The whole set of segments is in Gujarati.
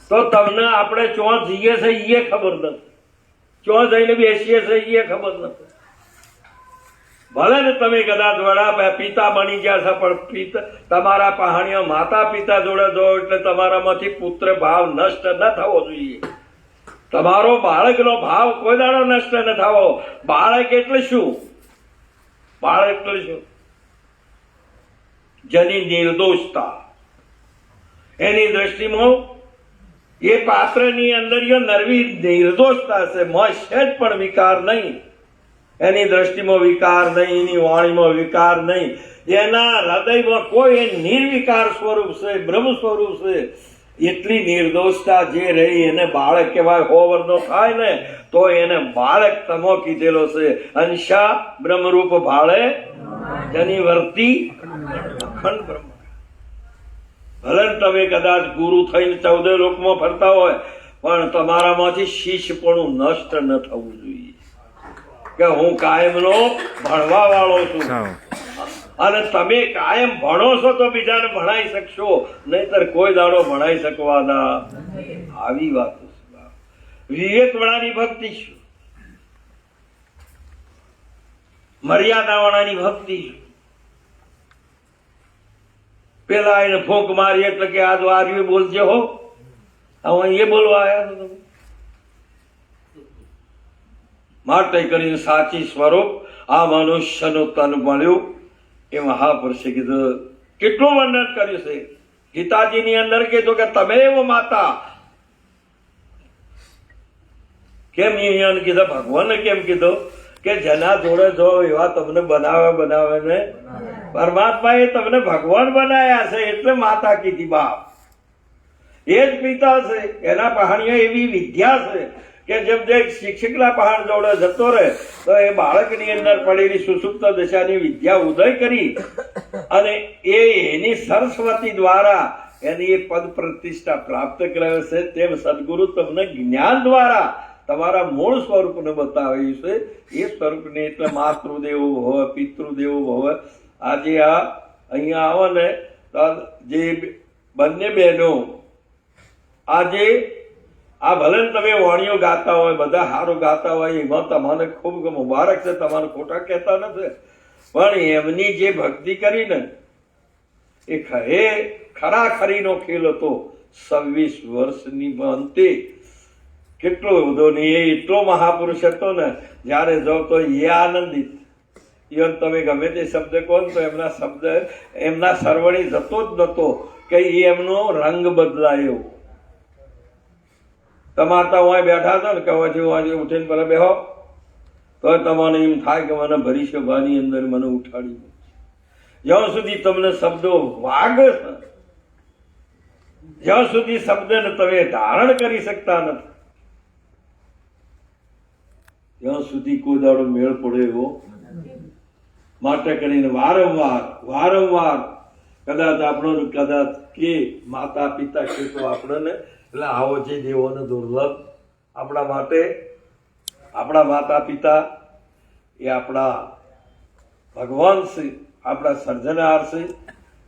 તો તમને આપણે ચો જઈએ છે એ ખબર નથી, ચો જઈને બેસીએ છે એ ખબર નથી. ભલે ને તમે કદાચ વડા પિતા બની ગયા છો, પણ તમારા પહાણીઓ માતા પિતા જોડે જો એટલે તમારામાંથી પુત્ર ભાવ નષ્ટ ન થવો જોઈએ. તમારો બાળકનો ભાવ કોઈ દાડો નષ્ટ ન થવો. બાળક એટલે શું? બાળક એટલે શું? જેની નિર્દોષતા, એની દ્રષ્ટિમાં એ પાત્રની અંદર નરવી નિર્દોષતા છે, મોં સહેજ પણ વિકાર નહીં, એની દ્રષ્ટિમાં વિકાર નહીં, એની વાણીમાં વિકાર નહીં, એના હૃદયમાં કોઈ નિર્વિકાર સ્વરૂપ છે, બ્રહ્મ સ્વરૂપ છે. એટલી નિર્દોષતા જે રહી એને બાળક કહેવાય. 100 વર્ષનો થાય ને તો એને બાળક તમો કીધેલો છે. અંશા બ્રહ્મરૂપ ભાળે જેની વર્તી અખંડ બ્રહ્મ. ભલે તમે કદાચ ગુરુ થઈને 14 લોકમાં ફરતા હોય, પણ તમારામાંથી શિષ્યપણું નષ્ટ ન થવું જોઈએ કે હું કાયમનો ભણવા વાળો છું. અને તમે કાયમ ભણો છો તો બીજાને ભણાઈ શકશો, નહીતર કોઈ દાડો ભણાઈ શકવાના. આવી વાતો વિવેક વાળાની ભક્તિ શું? મર્યાદા વાળાની ભક્તિ શું? પેલા એને ફોંક મારી એટલે કે આ દ્વાર્યું બોલજે હો, હવે એ બોલવા આવ્યા છો તમે. માટે કરીને સાચી સ્વરૂપ આ મનુષ્યનું તન મળ્યું એ મહાપુરુષે કીધું. કેટલું વર્ણન કર્યું છે ગીતાજીની અંદર. કીધું કે તમે એવો માતા. કેમ અહીંયા કીધું? ભગવાને કેમ કીધું કે જેના જોડે જો એવા તમને બનાવે ને પરમાત્મા એ તમને ભગવાન બનાયા છે એટલે માતા કીધી. બાપ એ જ પિતા છે. એના પહાણીઓ એવી વિદ્યા છે કે જેમ જે શિક્ષકના પહાડ જોડે જતો રહે તો એ બાળકની અંદર પડેલી સુસુપ્ત દશાની વિદ્યા ઉદય કરી અને એની સરસ્વતી દ્વારા એની એ પદ પ્રતિષ્ઠા પ્રાપ્ત કરે છે. તેમ સદગુરુ તમને જ્ઞાન દ્વારા તમારા મૂળ સ્વરૂપને બતાવ્યું છે. એ સ્વરૂપને એટલે માતૃદેવો ભવ, પિતૃદેવો ભવ. આજે આ અહીંયા આવો ને તો જે બંને બહેનો આજે આ ભલે તમે વાણીઓ ગાતા હોય, બધા સારું ગાતા હોય, એમાં તમારે ખૂબ મુબારક છે, તમારે ખોટા કહેતા નથી. પણ એમની જે ભક્તિ કરી ને એ ખરાખરીનો ખેલ હતો. 26 વર્ષની અંતે કેટલો બધો ને એ એટલો મહાપુરુષ હતો ને, જયારે જાઓ તો એ આનંદિત. ઇવન તમે ગમે તે શબ્દ કહો ને તો એમના શબ્દ એમના સરવણી જતો જ નતો કે એમનો રંગ બદલાયો. તમારે તો અહીં બેઠા હતા ને કે ઉઠીને પેલા બેહો તો તમને એમ થાય કે મને ભરી સભાની અંદર મને ઉઠાડી. જ્યાં સુધી તમને શબ્દો વાગે છે, જ્યાં સુધી શબ્દને તમે ધારણ કરી શકતા નથી, ત્યાં સુધી કોઈ દાડો મેળ પડે એવો. માટે કરીને વારંવાર કદાચ આપણો કદાચ કે માતા પિતા કે તો આપણને એટલે આવો છે દેવોનો દુર્લભ. આપણા માટે આપણા માતા પિતા એ આપણા ભગવાન છે, આપણા સર્જનહાર છે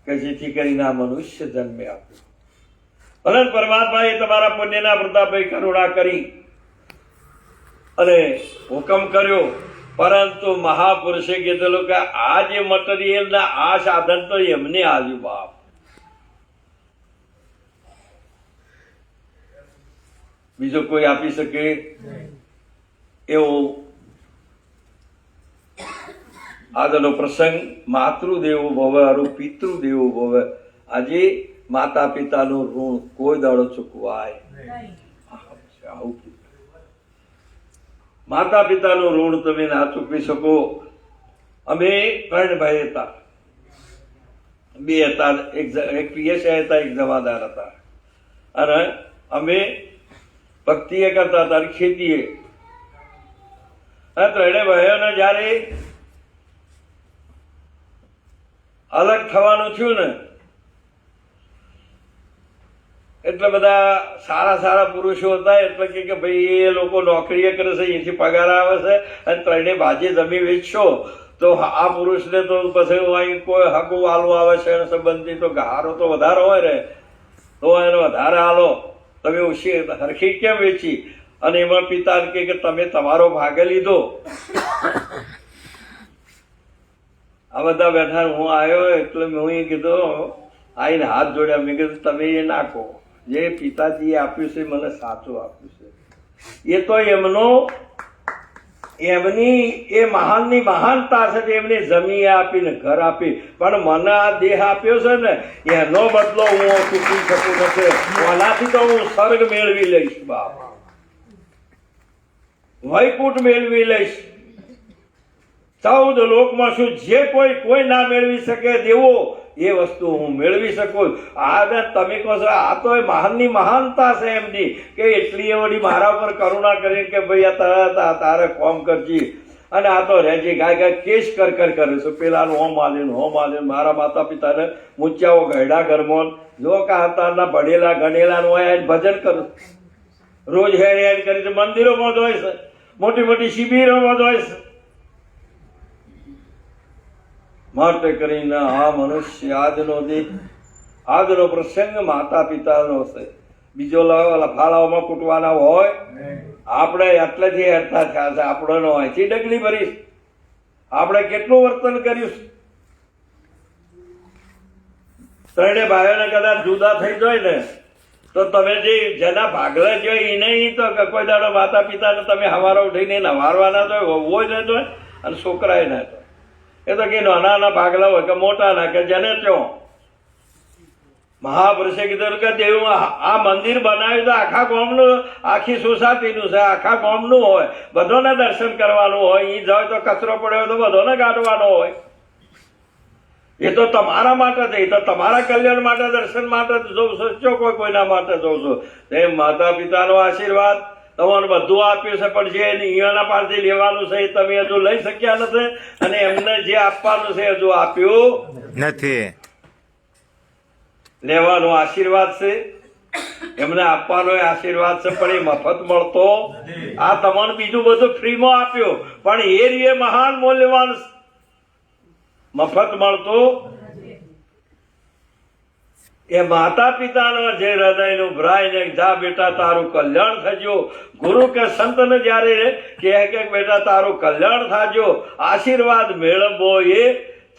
કે જેથી કરીને આ મનુષ્ય જન્મે આપ્યો. ભલે પરમાત્મા એ તમારા પુણ્યના પ્રતાપે કરુણા કરી અને હુકમ કર્યો, પરંતુ મહાપુરુષે કીધેલું કે આ જે મટીરિયલ ના આ સાધન તો એમને આવ્યું. બાપ બીજો કોઈ આપી શકે એવો આજનો પ્રસંગ. માતૃદેવો ભવ અરુ પિતૃદેવો ભવ. આજે માતા પિતાનું ઋણ કોઈ દાડો ચૂકવાય. આવું માતા પિતાનું ઋણ તમે ના ચૂકવી શકો. અમે 3 ભાઈ હતા, 2 હતા, એક પીએસઆઈ હતા, એક જમાદાર હતા. અને અમે ભક્તિએ કરતા હતા, ખેતીએ. 3 ભાઈઓને જયારે અલગ થવાનું થયું ને એટલે બધા સારા પુરુષો હતા. એટલે કે ભાઈ એ લોકો નોકરીએ કરે છે, એથી પગાર આવે છે, અને 3 ભાજે જમી વેચશો તો આ પુરુષને તો પછી કોઈ હકુ વાલું આવે છે સંબંધી તો હારો તો વધારે હોય ને તો એને વધારે હાલો. તમે ઓછી હરખી કેમ વેચી? અને એમાં પિતા કે તમે તમારો ભાગે લીધો. આ બધા બેઠા, હું આવ્યો એટલે હું એ કીધું, આવીને હાથ જોડ્યા. મેં કીધું તમે એ નાખો, જે પિતાજીએ આપ્યું છે મને સાચું આપ્યું છે. એ તો એમની એ મહાનની મહાનતા છે. એમની જમીન આપીને ઘર આપી, પણ મને આ દેહ આપ્યો છે ને એનો બદલો હું ચૂકી શકું નથી. એનાથી તો હું સ્વર્ગ મેળવી લઈશ બાપ, વૈકુંઠ મેળવી લઈશ. 14 લોકમાં શું જે કોઈ ના મેળવી શકે દેવો એ વસ્તુ હું મેળવી શકું. આ તમે કહો છો આ તો મહાનની મહાનતા છે એમની, કે એટલી વળી મારા ઉપર કરુણા કરીને કે ભાઈ આ તારે કોમ કરજી. અને આ તો રેજી ગાય કેસ કર કરે છે. પેલાનું હોમ આલ્યું મારા માતા પિતાને મૂંચાઓ ગયડા ઘરમાં જો કાતાના ભણેલા ગણેલા હોય ભજન કરું. રોજ હેડ કરી છે, મંદિરોમાં જ હોય છે, મોટી મોટી શિબિરોમાં જ હોય છે. માટે કરીને આ મનુષ્ય આજનો પ્રસંગ માતા પિતાનો છે. બીજો ફાળાઓમાં કૂટવાના હોય આપણે એટલેથી હેરતા થયા છે. આપણો અહીંથી ડગલી ભરીશ. આપણે કેટલું વર્તન કર્યું? ત્રણે ભાઈઓને કદાચ જુદા થઈ જાય ને તો તમે જેના ભાગલા જોઈ એ નહીં તો કોઈ દાડો માતા પિતાને તમે હવારો ઉઠીને નવારવાના તો હોવો જ નતો અને છોકરાએ ના તો. એ તો કે નાના ભાગલા હોય કે મોટા ના કે જેને ત્યાં મહાપુરુષે કીધું કે દેવ આ મંદિર બનાવ્યું તો આખા ગામનું, આખી સોસાયટીનું છે, આખા ગામનું હોય, બધાને દર્શન કરવાનું હોય. અહીં જાય તો કચરો પડ્યો તો બધાને કાઢવાનો હોય. એ તો તમારા માટે છે, એ તો તમારા કલ્યાણ માટે, દર્શન માટે જોઉં છો, કોઈના માટે જોઉં છો. એમ માતા પિતાનો આશીર્વાદ તમારે બધું આપ્યું છે, પણ જે અહીંયાના પાસેથી લેવાનું છે એ તમે હજુ લઈ શક્યા નથી, અને એમને જે આપવાનું છે હજુ આપ્યું નથી. લેવાનો આશીર્વાદ છે, એમને આપવાનો આશીર્વાદ છે, પણ એ મફત મળતો. આ તમને બીજું બધું ફ્રીમાં આપ્યું, પણ એ મહાન મૂલ્યવાન મફત મળતો. એ માતા પિતાનો જે હૃદયનું ભરાય ને જા બેટા તારું કલ્યાણ થજો. ગુરુ કે સંતને જયારે કે બેટા તારું કલ્યાણ થાજો, આશીર્વાદ મેળવવો. એ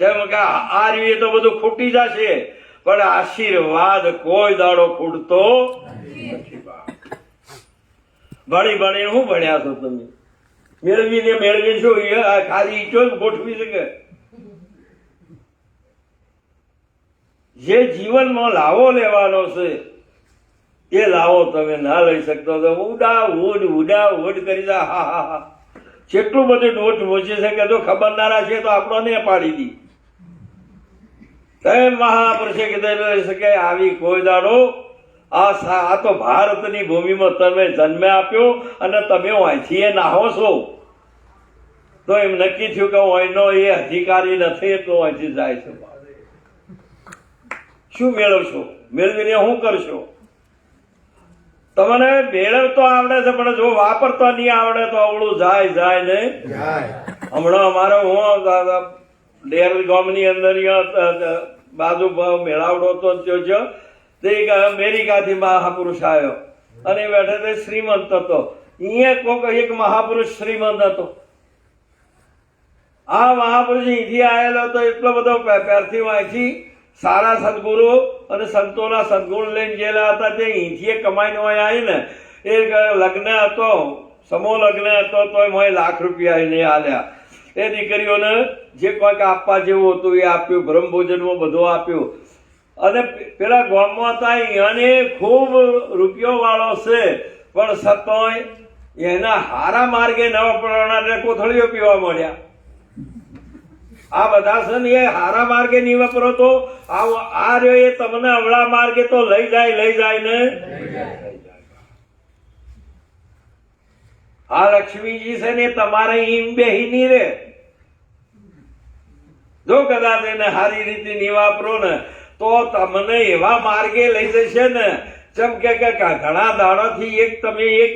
જેમ કે આ રીતે તો બધું ખૂટી જશે, પણ આશીર્વાદ કોઈ દાડો ખૂટતો નથી. ભણી શું ભણ્યા છો તમે? મેળવીને શું ખાલી ઈચો જ ગોઠવી શકે? જે જીવનમાં લાવો લેવાનો છે એ લાવો તમે ના લઈ શકતો તો ઉડા કરી દા. હા કેટલું બધું નોટ મોચી છે કે જો ખબર ના રાખીએ તો આપણને પાડી દી. તેમ મહાપુરુષે કીધેલું છે કે આવી કોઈ દાડો આ તો ભારતની ભૂમિમાં તમે જન્મ આપ્યો અને તમે અહીંથી એ નાહો છો તો એમ નક્કી થયું કે અહીંનો એ અધિકારી નથી એટલો અહીંથી જાય છે. શું મેળવશો? મેળવીને શું કરશો? તમને મેળવતો આવડે છે, પણ જો વાપરતો નહીં આવડે તો અવળું જાય ને. હમણાં અમારો હું ડેર ગામની અંદર બાજુ મેળાવડો તો જોજો, તે અમેરિકાથી મહાપુરુષ આવ્યો અને બેઠે તે શ્રીમંત હતો. અહીંયા કોક એક મહાપુરુષ શ્રીમંત હતો. આ મહાપુરુષ અહીંથી આવેલો તો એટલો બધો પહેરથી અહીંથી સારા સદગુરુ અને સંતોના સદગુણ લઈને ગયેલા હતા. તે અહીંથી કમાઈને હોય આવીને એ લગ્ન હતો, સમૂહ લગ્ન હતો, તો મોય લાખ રૂપિયા એને આલ્યા. એ દીકરીઓને જે કોઈક આપવા જેવું હતું એ આપ્યું, બ્રહ્મભોજનમાં બધું આપ્યું. અને પેલા ગામમાં હતા એને ખૂબ રૂપિયો વાળો છે, પણ સતોય એના હારા માર્ગે નવા પ્રમાણે કોથળીઓ પીવા મળ્યા. આ બધા છે ને એ હારા માર્ગે નહીં વાપરો તો આ રહ્યો એ તમને અવળા માર્ગે તો લઈ જાય ને. આ લક્ષ્મીજી છે ને તમારે ઈમ બેહી નહીં રે. જો કદાચ એને સારી રીતે નહીં વાપરો ને તો તમને એવા માર્ગે લઈ જશે ને, જેમ કે ઘણા દાડાથી તમે એક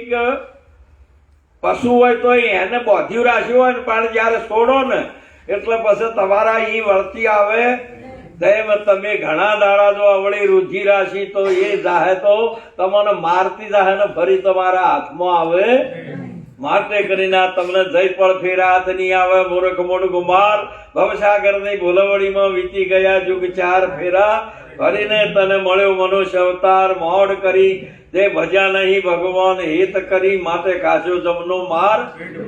પશુ હોય તો એને બોધ્યું રાખ્યું હોય ને, પણ જયારે છોડો ને એટલે પછી તમારા ઈ વળતી આવે તેમ તમે ઘણા દાડા જો અવળી રુધિ રાશિ તો એ જાહે તો તમને મારતી જાહે ને ફરી તમારા હાથમાં આવે માટે કરીને તમને જયપળ ફેરા હાથ નહીં આવે મૂર્ખ મોઢ ગુમાર ભવસાગર ની ભૂલવડીમાં વીતી ગયા યુગ 4 ફેરા ફરીને તને મળ્યો મનુષ્ય અવતાર મોડ કરી જે ભજ્યા નહીં ભગવાન હિત કરી માટે કાશ્યો જમનો માર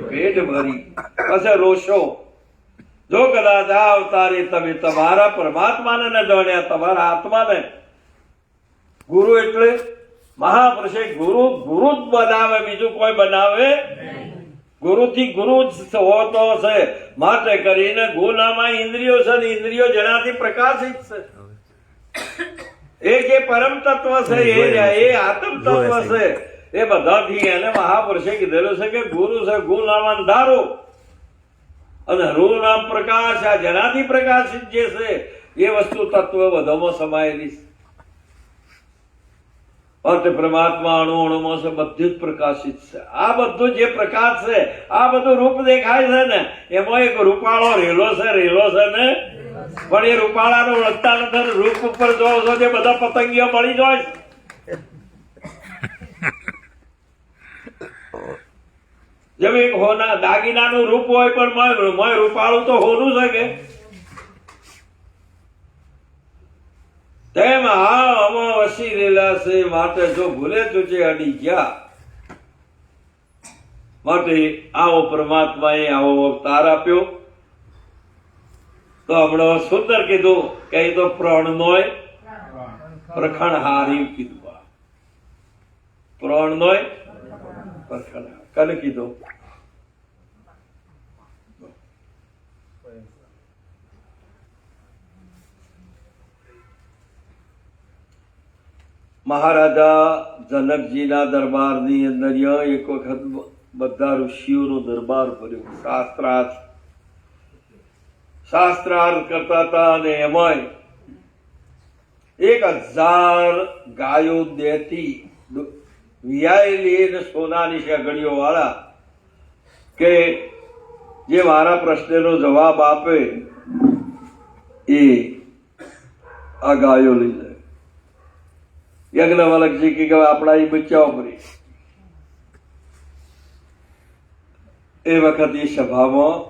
પેટ ભરી પછી રોશો જો કદાચ આ અવતારે તમે તમારા પરમાત્માને ન જાણ્યા તમારા આત્માને ગુરુ એટલે મહાપુરુષે ગુરુ ગુરુ જ બનાવે બીજું કોઈ બનાવે ગુરુથી ગુરુ જ હોતો છે માટે કરીને ગુનામાં ઇન્દ્રિયો છે ને ઇન્દ્રિયો જેનાથી પ્રકાશિત છે એ જે પરમ તત્વ છે એ આત્મ તત્વ છે એ બધાથી એને મહાપુરુષે કીધેલું છે કે ગુરુ છે ગુરુ નામ અંધારો અને રૂ નામ પ્રકાશ આ જેનાથી પ્રકાશિત જે છે એ વસ્તુ તત્વ બધામાં સમાયેલી છે અર્થ પરમાત્મા અણુ અણુમાં છે બધું જ પ્રકાશિત છે આ બધું જે પ્રકાશ છે આ બધું રૂપ દેખાય છે ને એમાં એક રૂપાળો રેલો છે ને પણ એ રૂપાળાનો ઓળખતા નથી રૂપ ઉપર જોવો છો જે બધા પતંગીઓ મળી જાય જેમ એક હોના દાગીનાનું રૂપ હોય પણ મોય રૂપાળું તો હોનું છે કે તેમ આમાં વસી રહેલા છે માટે જો ભૂલે તુજે અડી ગયા માટે આવો પરમાત્માએ આવો અવતાર આપ્યો તો હમણાં સુંદર કીધું કે એ તો પ્રાણનોય પ્રખણ હારી કીધું પ્રાણનોય પ્રખણ કને કીધું મહારાજા જનકજીના દરબારની અંદર એક વખત બધા ઋષિઓનો દરબાર ભર્યો શાસ્ત્રાર્થ કરતા હતા અને એમાંય 1000 ગાયો દેતી વિયાયેલી સોનાની શેગડીઓ વાળા કે જે મારા પ્રશ્નનો જવાબ આપે એ આ ગાયો લઈ જાય યજ્ઞવલ્કજી કે આપણા એ બચ્ચાઓ કરી એ વખત એ સભામાં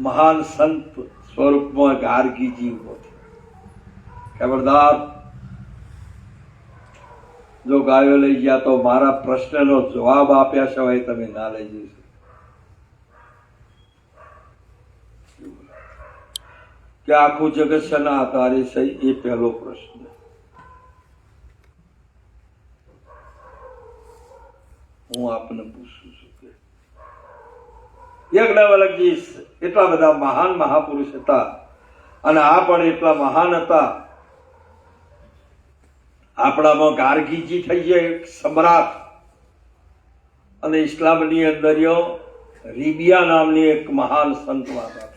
મહાન સંત સ્વરૂપમાં ગાર્ગીજી ઉભો ખબરદાર જો ગાયો લઈ ગયા તો મારા પ્રશ્નનો જવાબ આપ્યા સિવાય તમે ના લઈ જશો કે આખું જગત શેના આધારે છે એ પહેલો પ્રશ્ન હું આપને પૂછું છું કે યજ્ઞવલ્કજી એટલા બધા મહાન મહાપુરુષ હતા અને આ પણ એટલા મહાન હતા આપણામાં ગાર્ગીજી થઈ ગયા એક સમ્રાટ અને ઇસ્લામની અંદર રીબિયા નામની એક મહાન સંત વાતા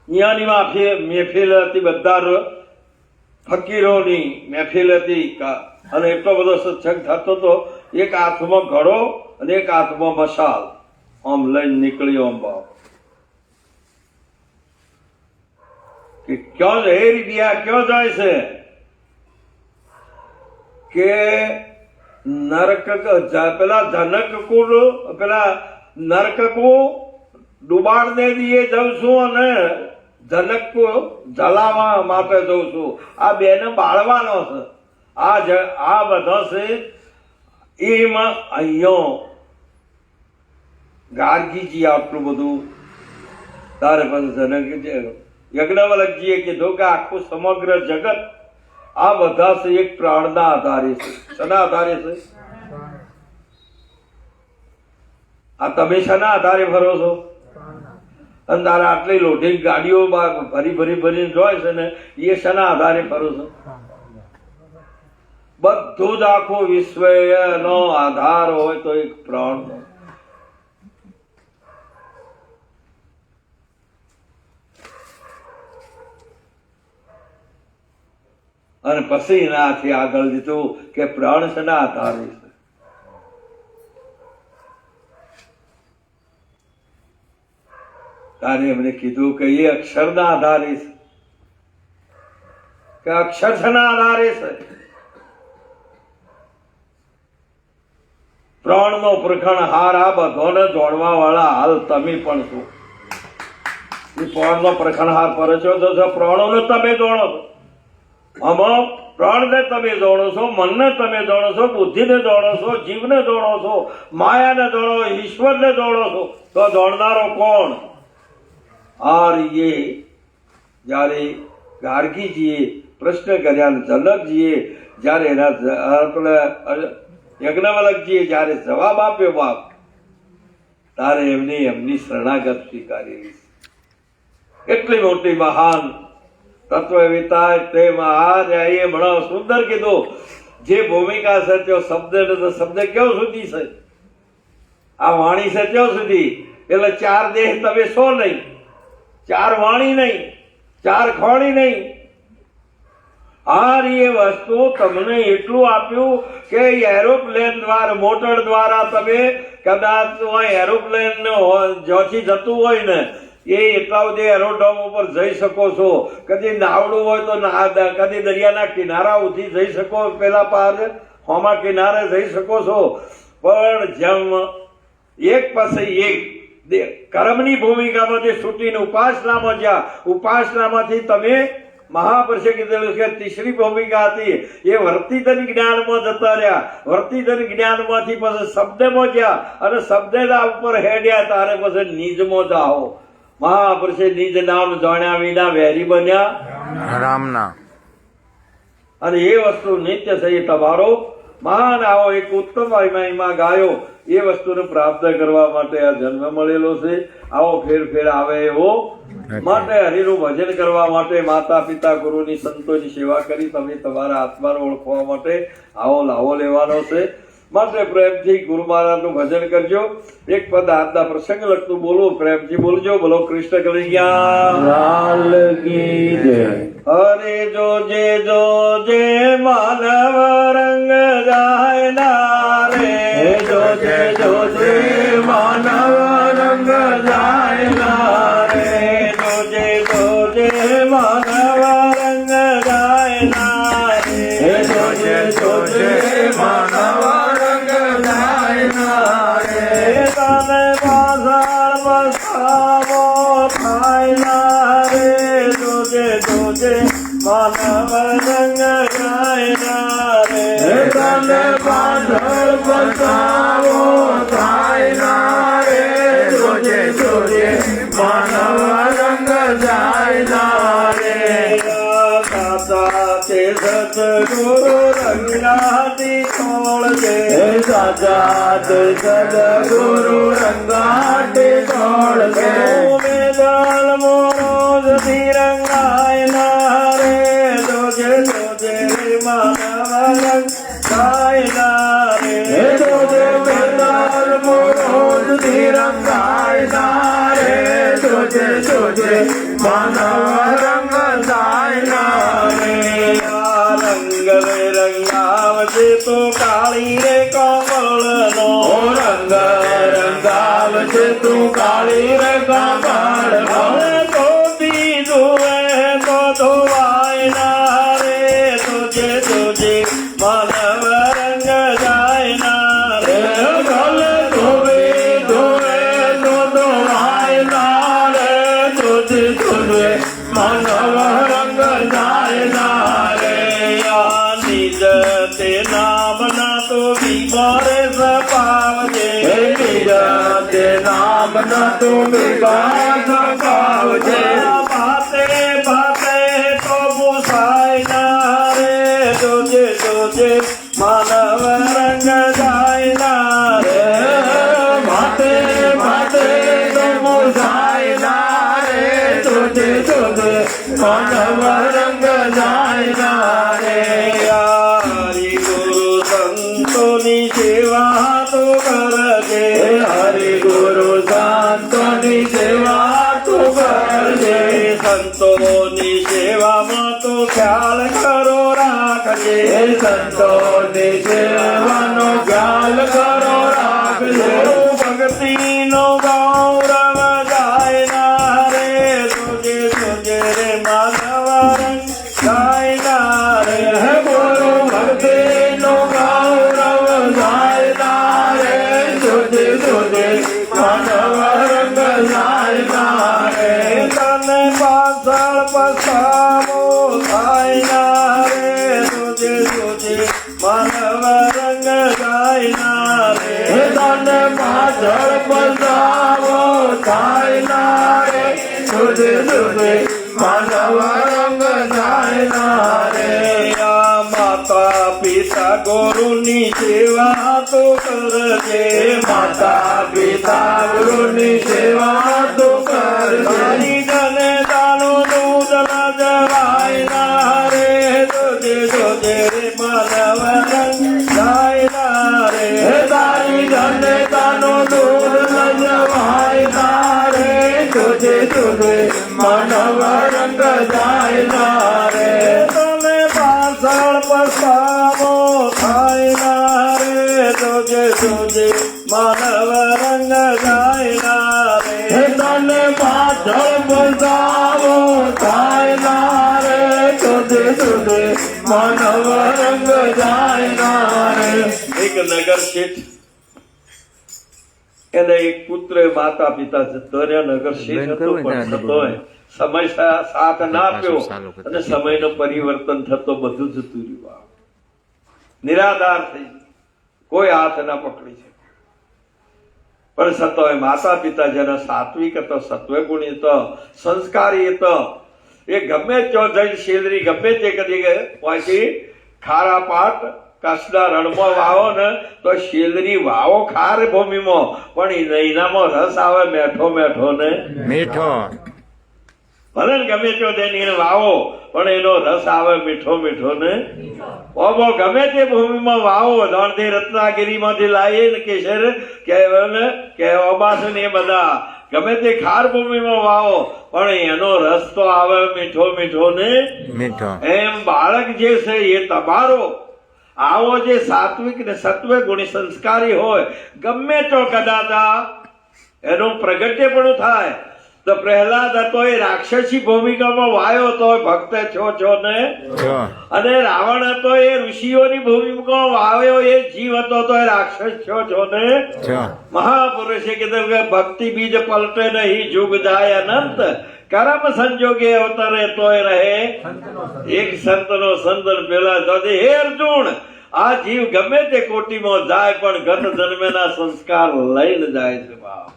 અહીંયાની મહેફિલ હતી બધા ફકીરોની મહેફિલ હતી અને એટલો બધો સત્સંગ થતો હતો એક હાથમાં ઘડો અને એક હાથમાં મશાલ આમ લઈને નીકળ્યો આમ બાપ કે ક્યાં જાય રીબિયા ક્યાં જાય છે કે નરક પેલા જનકકુળ પેલા નરકકુ ડુબાડ દે દીએ જઉં છું અને જનકકુ જલાવા માટે જઉં છું આ બેને બાળવાનો છે આ બધા છે એમાં અહીંયા ગાર્ગીજી આટલું બધું તારે પછી જનક યજ્ઞવલ્કજીએ કીધું કે આખું સમગ્ર જગત આ બધા છે એક પ્રાણના આધારે છે શેના આધારે છે આ તમે શેના આધારે ફરો છો અને તારે આટલી લોઢી ગાડીઓ ભરીને જોય છે ને એ શેના આધારે ફરો છો બધું જ આખું વિશ્વ નો આધાર હોય તો એક પ્રાણ અને પછી એનાથી આગળ દીધું કે પ્રાણ શેના આધારે છે તારે એમને કીધું કે એ અક્ષરના આધારે છે કે અક્ષરના આધારે છે. પ્રાણનો પ્રખણ હાર આ બધાને જોડવા વાળા હાલ તમે પણ છો. પ્રાણનો પ્રખણ હાર પર છો, પ્રાણોને તમે જોડો છો. આમાં પ્રાણને તમે જોડો છો, મનને તમે જોડો છો, બુદ્ધિને જોડો છો, જીવને જોડો છો, માયાને જોડો, ઈશ્વરને જોડો છો. તો જોડનારો કોણ? આ રીએ જ્યારે ગાર્ગીજીએ પ્રશ્ન કર્યા, જનકજીએ જ્યારે યજ્ઞવલ્કજીએ જ્યારે જવાબ આપ્યો બાપ, ત્યારે એમની શરણાગત સ્વીકારેલી. એટલી મોટી મહાન તત્વવેતા તે મહારાજે બડો સુંદર કીધું. જે ભૂમિકા છે તે શબ્દ ક્યાં સુધી છે? આ વાણી છે ત્યાં સુધી. એટલે 4 દેહ તમે છો નહીં, 4 વાણી નહીં, 4 ખોણી નહીં. આ એ વસ્તુ તમને એટલું આપ્યું કે એરોપ્લેન દ્વારા, મોટર દ્વારા તમે કદાચ એરોપ્લેન જ્યાંથી જતું હોય ને એ એટલા સુધી એરોડ્રોમ ઉપર જઈ શકો છો. કદી નાવડું હોય તો કદી દરિયાના કિનારા ઉઠી જઈ શકો, પેલા પાર હોમા કિનારે જઈ શકો છો. પણ જેમ એક પછી એક કર્મની ભૂમિકામાંથી છૂટીને ઉપાસનામાં જ્યાં, ઉપાસનામાંથી તમે મહાપુરુષે કીધેલું કે ત્રીસરી ભૂમિકા હતી એ વર્તિતન જ્ઞાનમાં જતા રહ્યા. વર્તિતન જ્ઞાનમાંથી પછી શબ્દમાં ગયા અને શબ્દના ઉપર હેડ્યા તારે પછી નિજમાં જાઓ. મહાપુરુષે નિજ નામ જાણ્યા વિના વેરી બન્યા રામના. અને એ વસ્તુ નિત્ય છે. તમારો મહાન આવો એક ઉત્તમ મહિમા ગાયો એ વસ્તુને પ્રાપ્ત કરવા માટે આ જન્મ મળેલો છે. આવો ફેર આવે એવો માટે હરિનું ભજન કરવા માટે માતા પિતા ગુરુની સંતોની સેવા કરી તમે તમારા આત્માને ઓળખવા માટે આવો લાવો લેવાનો છે. માટે પ્રેમથી ગુરુ મહારાજનું ભજન કરજો. એક પદ આજના પ્રસંગ લગતું બોલો, પ્રેમથી બોલજો. બોલો કૃષ્ણ કનૈયા કી જય. હરે જોજે માનવ રંગ જાય ના રે, જોજે માનવ રંગ જાય ના રે, જોજે માનવ રંગ જાય ના રે, જોજે માનવ રંગ જાય ના રે. તને પાછળ પસ્તાવો થાય ના રે, જોજે માનવ રંગ જાય ના રે. તને પાછળ પસ્તાવો થાય ના રે, જોજે માનવ રંગ જાય ના રે. દાદા તે સદગુરુ રંગાતી છોડજે, દાદા તે સદગુરુ રંગાતી છોડજે. મેદાન મોરોજ તિરંગાય ના રે, જોજે માનવ રંગ જાય ના રે, જોજે મેદાન મોરોજ તિરંગાય ના રે, જોજે માનવ રંગ જાય ના રે. રંગ રંગાવજે તો કાળી રે કમળ નો, રંગ રંગાવજે તું કાળી રે કમળ નો. ધોતી ધોવે તો ધોવાય ના રે, જોજે માનવ રંગ જાય ના રે. ધોવે ધોવે તો ધોવાય ના રે, જોજે માનવ રંગ જાય ના રે. નિજ તે નામ ના તો વિવારે સપાવજે, નિજ તે નામ ના તો વિવારે સપાવજે. ભાતે તો ભૂસાય ના રે, જોજે માનવ રંગ જાય ના રે. ભાતે તો ભૂસાય ના રે, જોજે માનવ રંગ જાય ના રે. હરિ ગુરુ સંતોની સેવા તો કરજે, હરિ ગુરુ સંતોની સેવા તો કરજે. સંતોની સેવામાં તો ખ્યાલ કરો રાખજે, સંતોની સેવાનો ખ્યાલ કરો રાખજે. ભક્તિનો ગૌરવ જાય ના રે, જોજે રે માનવ રંગ જાય ના માનવ રંગ ગાયના રે તને પાછળ બધાવો થાયના રે સુધે સુધે માનવ રંગ ગાયના રે આ માતા પિતા ગુરુની સેવા તો કરજે માતા પિતા ગુરુની સેવા તો કરજે જને દાનો દૂધ ન જવાયના રે જોજે જોજે માનવ રંગ ગાયના રે તારી જને દાનો દૂધ ન જવાયના રે જોજે જોજે માનવ રંગ ગાયના રે તને પાછળ પસ્તાવો થાયના રે જોજે જોજે માનવ રંગ ગાયના રે તને પાછળ પસ્તાવો થાયના રે જોજે જોજે માનવ રંગ ગાયના રે એક નગર શેઠ એને એક પુત્ર માતા પિતા જતો રહ્યા નગર શેઠ હતો પણ થતોય સમય સાથ ના આપ્યો અને સમયનું પરિવર્તન થતો બધું જતું રહ્યું નિરાધાર થઈ કોઈ હાથ ના પકડી છે પણ સતોય માતા પિતા જેના સાત્વિક હતો સત્વ ગુણી હતો સંસ્કારી હતો એ ગમે ત્યાં જઈ શેલરી ગમે તે કરી પછી ખારા પાટ કસના રણમાં વાવો ને તો શેલરી વાવો ખાર ભૂમિમાં પણ એનામાં રસ આવે મેઠો મેઠો ને મીઠો ભલે ને ગમે તે તેને વાવો પણ એનો રસ આવે મીઠો મીઠો ને ઓબો ગમે તે ભૂમિમાં વાવો ધણથી રત્નાગીરીમાંથી લાવીએ ને કેસર કે ઓબાસ ને એ બધા ગમે તે ખાર ભૂમિમાં વાવો પણ એનો રસ તો આવે મીઠો મીઠો ને મીઠો એમ બાળક જે છે એ તમારો આવો જે સાત્વિક ને સત્વ ગુણી સંસ્કારી હોય ગમે તો કદાચ એનું પ્રગટ્ય પણ થાય તો પ્રહલાદ હતો એ રાક્ષસી ભૂમિકામાં વાયો તો ભક્ત છો ને અને રાવણ હતો એ ઋષિઓની ભૂમિકામાં વાવ્યો એ જીવ હતો તો એ રાક્ષસ છો ને મહાપુરુષે કીધું કે ભક્તિ બીજ પલટે નહીં જુગ જાય અનંત કર્મ સંજોગે અવતરે તોય રહે એક સંતનો સંતન પેલા તો હે અર્જુન આ જીવ ગમે તે કોટીમાં જાય પણ ગત જન્મેના સંસ્કાર લઈને જાય છે બાપ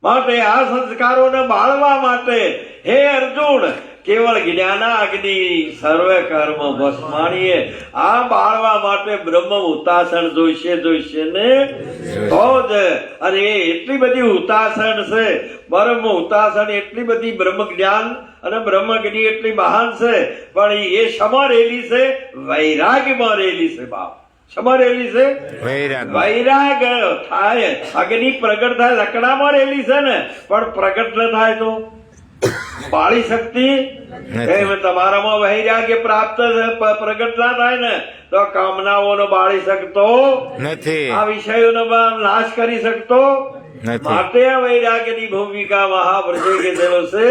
માટે આ સંસ્કારોને બાળવા માટે હે અર્જુન કેવળ જ્ઞાનાગ્નિ સર્વે કર્મ ભસ્માણીએ આ બાળવા માટે બ્રહ્મ હુતાસન જોઈશે ને તો જ અને એ એટલી બધી હુતાસન છે બ્રહ્મ હુતાસન એટલી બધી બ્રહ્મ જ્ઞાન અને બ્રહ્મજ્ઞાની એટલી મહાન છે પણ એ શમાં રહેલી છે વૈરાગ્યમાં રહેલી છે બાપ શમાં રહેલી છે વૈરાગ થાય અગ્નિ પ્રગટ થાય લકડામાં રહેલી છે ને પણ પ્રગટ ન થાય તો બાળી શક્તિ તમારામાં વૈરાગ્ય પ્રાપ્ત પ્રગટ ના થાય ને તો કામનાઓનો બાળી શકતો નથી આ વિષયોનો નાશ કરી શકતો માટે આ વૈરાગ્યની ભૂમિકા મહાપુરુષે કીધેલો છે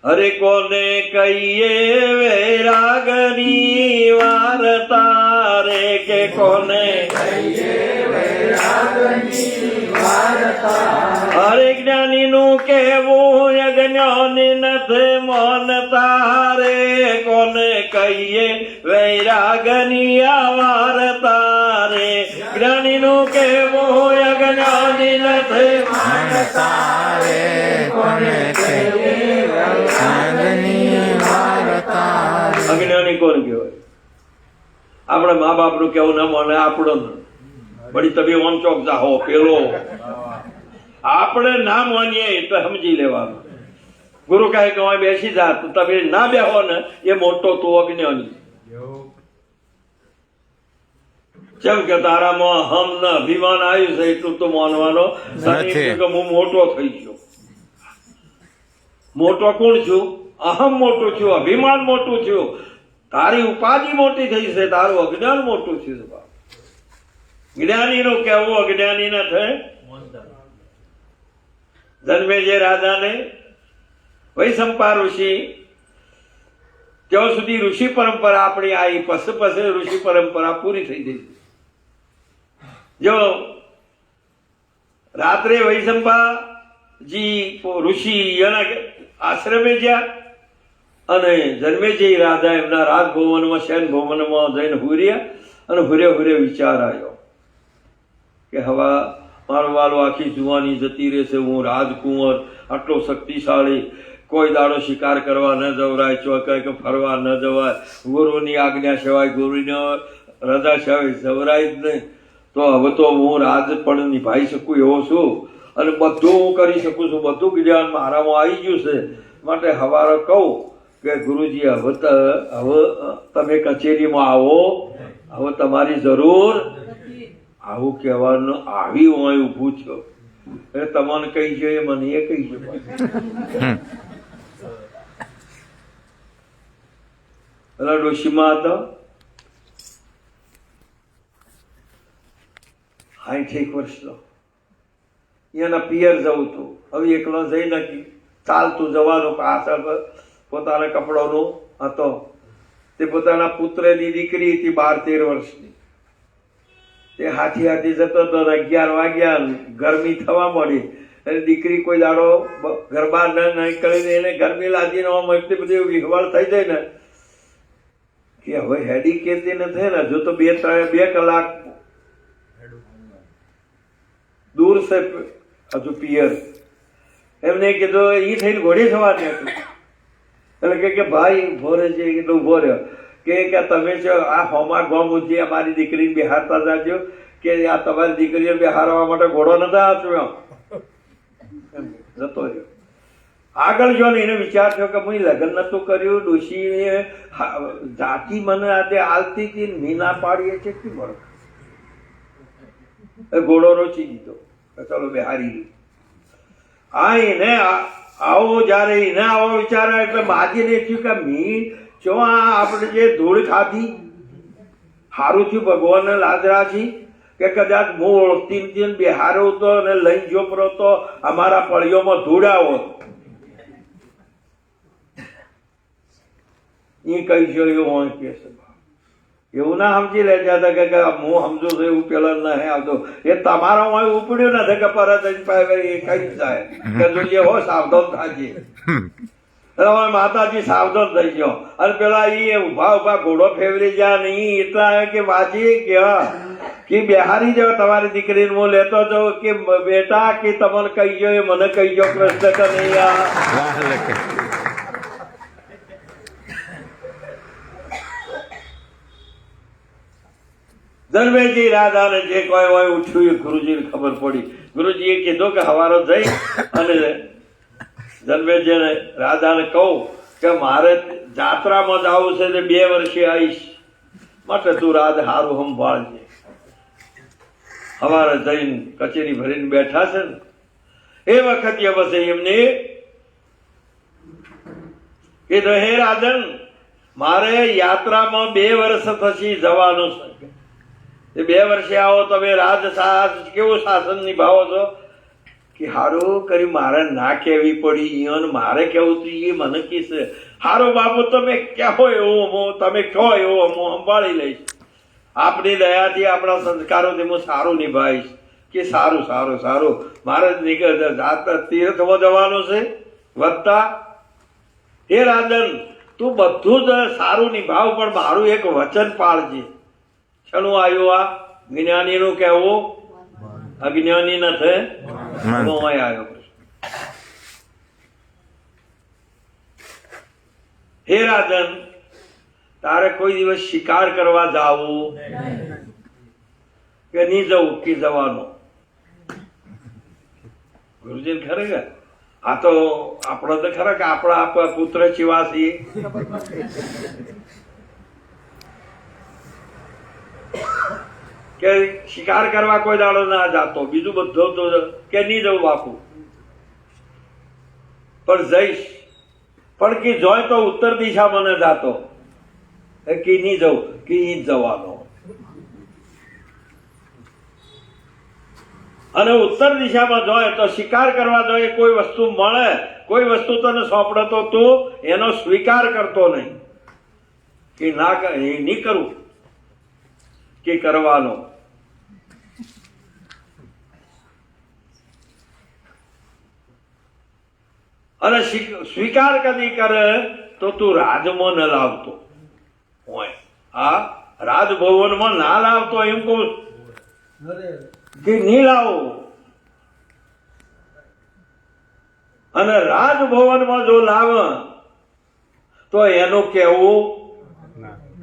હરે કોને કહીએ વૈરાગની વાર્તા રે કે કોને કહીએ વૈરાગની વાર્તા હરે જ્ઞાની નું કહેવું અજ્ઞાની નથી માનતા રે કોને કહીએ વૈરાગની વાર્તા રે જ્ઞાની નું કહેવું અજ્ઞાની નથી માનતા રે કોને કહીએ અજ્ઞાની કોણ કહેવાય આપણે મા બાપ નું કેવું ના માને આપણો બડી તમે ઓમ ચોક જાહો પેલો આપણે ના માનીએ તો સમજી લેવાનું ગુરુ કહે કે અહીં બેસી જા તો તમે ના બેહો ને એ મોટો તો અજ્ઞાની જેમ કે તારામાં હમ ને અભિમાન આવ્યું છે એટલું તો માનવાનો હું મોટો થઈ ગયો મોટો કોણ છું અહમ મોટું છું અભિમાન મોટું છું તારી ઉપાધિ મોટી થઈ છે તારું અજ્ઞાન મોટું છે જ્ઞાની નું કહેવું અજ્ઞાની ના થાય જન્મે જે રાજાને વૈશંપા ઋષિ ત્યાં સુધી ઋષિ પરંપરા આપણી આવી પછી પછી ઋષિ પરંપરા પૂરી થઈ ગઈ જો રાત્રે વૈશંપાજી ઋષિ એના આશ્રમે ગયા અને જન્મેજય રાજા એમના રાજભવનમાં શયન ભવનમાં જઈને હુર્યા અને ભરે વિચાર આવ્યો કે હવે મારો વાલો આખી જુવાની જતી રહેશે, હું રાજકુંવર આટલો શક્તિશાળી, કોઈ દાડો શિકાર કરવા ન જવરાય, ચોકાય કે ફરવા ન જવાય, ગુરુની આજ્ઞા સિવાય, ગુરુની રજા સિવાય જવરાય જ નહીં. તો હવે તો હું રાજ પણ નિભાઈ શકું એવો છું અને બધું હું કરી શકું છું, બધું જ્ઞાન મારામાં આવી ગયું છે. માટે હવારે કહું કે ગુરુજી હવે તમે કચેરીમાં આવો, હવે તમારી જરૂર આવું કહેવાનું આવી હું અહીં ઊભું છું. એટલે તમને કહી છે એ મને એ કહી છે. પેલા ડોશીમાં હતો 60 વર્ષનો, એના પિયર જવું હતું. હવે એકલો જઈ નથી ચાલતું જવાનું, પાછળ પોતાના કપડોનો હતો. તે પોતાના પુત્રની દીકરી હતી 12-13 વર્ષની. તે હાથી જતો હતો. 11 વાગ્યા, ગરમી થવા મળી અને દીકરી કોઈ દાડો ઘર બહાર ન નીકળીને એને ગરમી લાગીને એટલી બધી વિહવળ થઈ જાય ને કે હવે હેડી કેતી નથી ને, હજુ તો 2 કલાક દૂર છે હજુ પિયર. એમને કીધું એ થઈને ઘોડી થવાની હતું. એટલે કે ભાઈ ઉભો રહે છે, એટલે ઉભો રહ્યો કે તમે આ હોમા ગોમુજી અમારી દીકરીને બિહારતા જાજો, કે આ તમારી દીકરીને બિહારવા માટે ઘોડો નતા આપ્યો. જતો રહ્યો. આગળ જો ને એને વિચાર થયો કે હું લગ્ન નતું કર્યું, ડોશી જાતિ મને આજે આલતી હતી, મીના પાડીએ છે કે બરો ઘોડો રોચી દીધો. ચાલો બિહારી ગયું. એને આવો જયારે એને આવો વિચાર એટલે માજીને થયું કે મી જો આપણે જે ધૂળ ખાધી સારું થયું, ભગવાનને લાદરા છી કે કદાચ હું ઓળખતી નથી બિહારો તો અને લઈ જોપરો તો અમારા પળીઓમાં ધૂળાવો એ કહી છે. એવું કે એવું ના સમજી લે જતા કે હું સમજુ છું એવું પેલા નહીં આવતો. એ તમારા ઉપડ્યું નથી કે પરત એ કઈ જાય કે જોઈએ હો સાવધાન થાજે. માતાજી સાવધાન થઈ ગયો અને પેલા એ ઉભા ઘોડો ફેવરી જાય નહીં એટલા કે વાંચી કે બિહારી જાવ તમારી દીકરીને હું લેતો જાઉં કે બેટા કે તમને કહી ગયો એ મને કહી ગયો કૃષ્ણ કે નહીં. ધનવેજી રાધાને જે કોઈ હોય ઉઠ્યું એ ગુરુજીને ખબર પડી. ગુરુજીએ કીધું કે હવારો જઈ અને ધનવેજીને રાધાને કહું કે મારે જાત્રામાં જવું છે તે 2 વર્ષે આવીશ, માટે તું રાધ સારું સંભાળજે. હવારે જઈને કચેરી ભરીને બેઠા છે ને એ વખતે બસ એમને કીધું હે રાજન, મારે યાત્રામાં 2 વર્ષ પછી જવાનું છે. 2 વર્ષે આવો તમે કેવું શાસન નિભાવો છો કે સારું કર્યું મારે ના કહેવી પડી. મારે કેવું તું એ મને કીશે સારું બાપુ તમે કહો એવું હું તમે કહો એવું હું સંભાળી લઈશ. આપણી દયાથી આપણા સંસ્કારોથી હું સારું નિભાવીશ. કે સારું સારું સારું. મારે તીર્થમાં જવાનું છે વધતા. હે રાજન, તું બધું જ સારું નિભાવ પણ મારું એક વચન પાળજે. શેનું આવ્યું આ જ્ઞાની નું કહેવું, અજ્ઞાની નથી આવ્યો. હે રાજન, તારે કોઈ દિવસ શિકાર કરવા જાવું કે નહીં જવું કે જવાનું? ગુરુજી ખરેખર આ તો આપણો તો ખરા કે આપણા પુત્ર ચીવા છીએ. કે શિકાર કરવા કોઈ દાડો ના જાતો, બીજું બધું તો કે નહીં જવું બાપુ, પણ જઈશ. પણ કે જોય તો ઉત્તર દિશામાં ન જાતો કે નહીં જવું કે ઈ જવાનો. અને ઉત્તર દિશામાં જોઈએ તો શિકાર કરવા જોઈએ, કોઈ વસ્તુ મળે, કોઈ વસ્તુ તને સોંપડે તો તું એનો સ્વીકાર કરતો નહીં કે ના નહીં કરું કે કરવાનો. અને સ્વીકાર કદી કરે તો તું રાજમાં ન લાવતો હોય. આ રાજભવનમાં ના લાવતો એમ કહું કે નહીં લાવો. અને રાજભવનમાં જો લાવ તો એનું કેવું